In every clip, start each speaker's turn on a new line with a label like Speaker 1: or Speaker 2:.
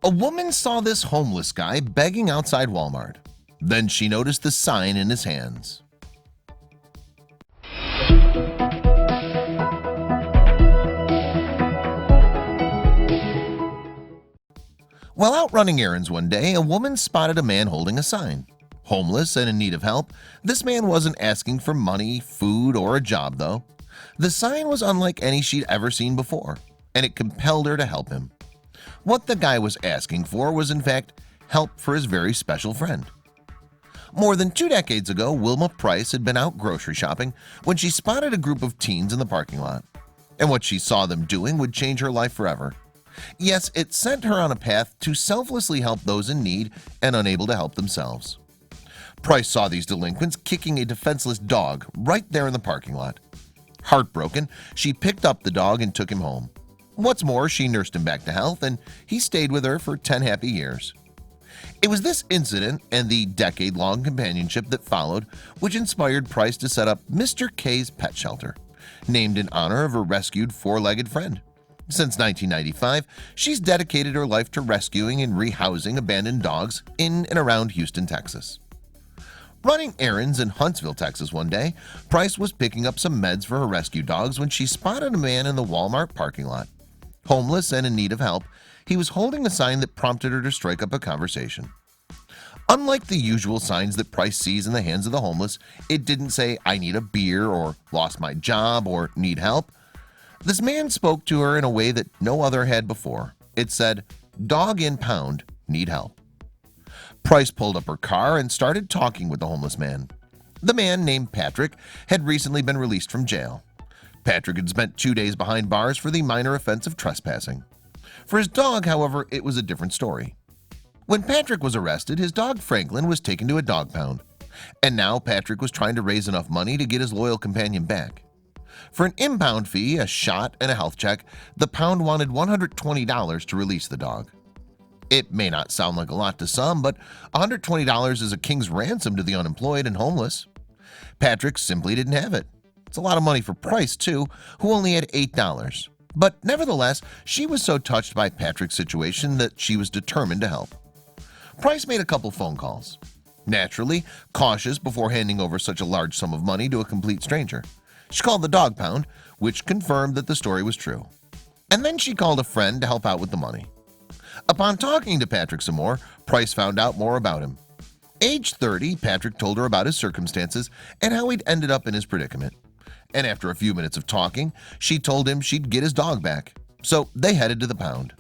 Speaker 1: A woman saw this homeless guy begging outside Walmart. Then she noticed the sign in his hands. While out running errands one day, a woman spotted a man holding a sign. Homeless and in need of help, this man wasn't asking for money, food, or a job though. The sign was unlike any she'd ever seen before, and it compelled her to help him. What the guy was asking for was in fact help for his very special friend. More than 2 decades ago, Wilma Price had been out grocery shopping when she spotted a group of teens in the parking lot. And what she saw them doing would change her life forever. Yes, it sent her on a path to selflessly help those in need and unable to help themselves. Price saw these delinquents kicking a defenseless dog right there in the parking lot. Heartbroken, she picked up the dog and took him home. What's more, she nursed him back to health and he stayed with her for 10 happy years. It was this incident and the decade-long companionship that followed which inspired Price to set up Mr. K's Pet Shelter, named in honor of her rescued 4-legged friend. Since 1995, she's dedicated her life to rescuing and rehousing abandoned dogs in and around Houston, Texas. Running errands in Huntsville, Texas one day, Price was picking up some meds for her rescue dogs when she spotted a man in the Walmart parking lot. Homeless and in need of help, he was holding a sign that prompted her to strike up a conversation. Unlike the usual signs that Price sees in the hands of the homeless, it didn't say, "I need a beer," or "lost my job," or "need help." This man spoke to her in a way that no other had before. It said, "Dog in pound, need help." Price pulled up her car and started talking with the homeless man. The man, named Patrick, had recently been released from jail. Patrick had spent 2 days behind bars for the minor offense of trespassing. For his dog, however, it was a different story. When Patrick was arrested, his dog Franklin was taken to a dog pound. And now Patrick was trying to raise enough money to get his loyal companion back. For an impound fee, a shot, and a health check, the pound wanted $120 to release the dog. It may not sound like a lot to some, but $120 is a king's ransom to the unemployed and homeless. Patrick simply didn't have it. It's a lot of money for Price, too, who only had $8. But nevertheless, she was so touched by Patrick's situation that she was determined to help. Price made a couple phone calls. Naturally, cautious before handing over such a large sum of money to a complete stranger. She called the dog pound, which confirmed that the story was true. And then she called a friend to help out with the money. Upon talking to Patrick some more, Price found out more about him. Age 30, Patrick told her about his circumstances and how he'd ended up in his predicament. And after a few minutes of talking, she told him she'd get his dog back. So they headed to the pound.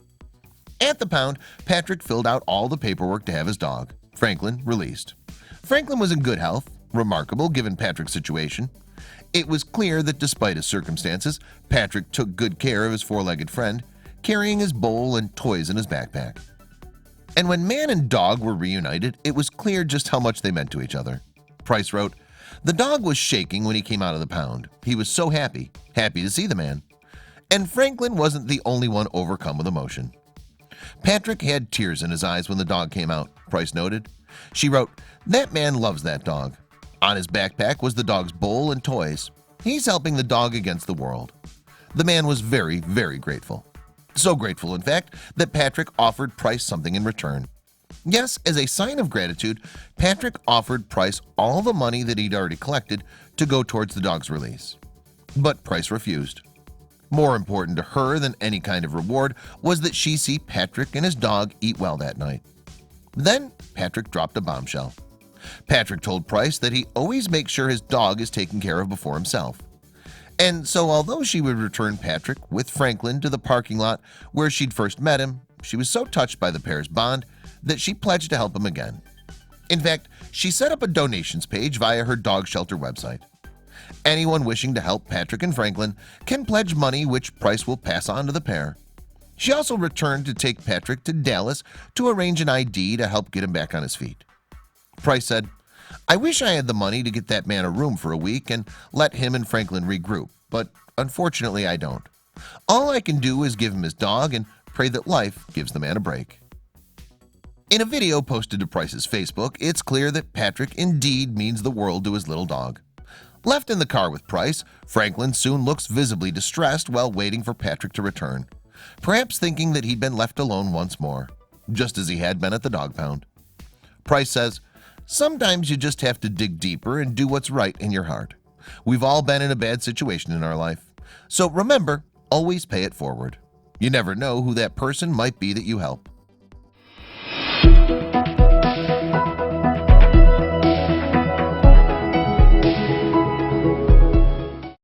Speaker 1: At the pound, Patrick filled out all the paperwork to have his dog, Franklin, released. Franklin was in good health, remarkable given Patrick's situation. It was clear that despite his circumstances, Patrick took good care of his 4-legged friend, carrying his bowl and toys in his backpack. And when man and dog were reunited, it was clear just how much they meant to each other. Price wrote, "The dog was shaking when he came out of the pound. He was so happy to see the man." And Franklin wasn't the only one overcome with emotion. Patrick had tears in his eyes when the dog came out, Price noted. She wrote, "That man loves that dog." On his backpack was the dog's bowl and toys. He's helping the dog against the world. The man was very, very grateful. So grateful, in fact, that Patrick offered Price something in return. Yes, as a sign of gratitude, Patrick offered Price all the money that he'd already collected to go towards the dog's release. But Price refused. More important to her than any kind of reward was that she see Patrick and his dog eat well that night. Then Patrick dropped a bombshell. Patrick told Price that he always makes sure his dog is taken care of before himself. And so although she would return Patrick with Franklin to the parking lot where she'd first met him, she was so touched by the pair's bond that she pledged to help him again. In fact, she set up a donations page via her dog shelter website. Anyone wishing to help Patrick and Franklin can pledge money which Price will pass on to the pair. She also returned to take Patrick to Dallas to arrange an ID to help get him back on his feet. Price said, "I wish I had the money to get that man a room for a week and let him and Franklin regroup, but unfortunately I don't. All I can do is give him his dog and pray that life gives the man a break." In a video posted to Price's Facebook, it's clear that Patrick indeed means the world to his little dog. Left in the car with Price, Franklin soon looks visibly distressed while waiting for Patrick to return, perhaps thinking that he'd been left alone once more. just as he had been at the dog pound. Price says, sometimes you just have to dig deeper and do what's right in your heart. We've all been in a bad situation in our life. So remember, always pay it forward. You never know who that person might be that you help.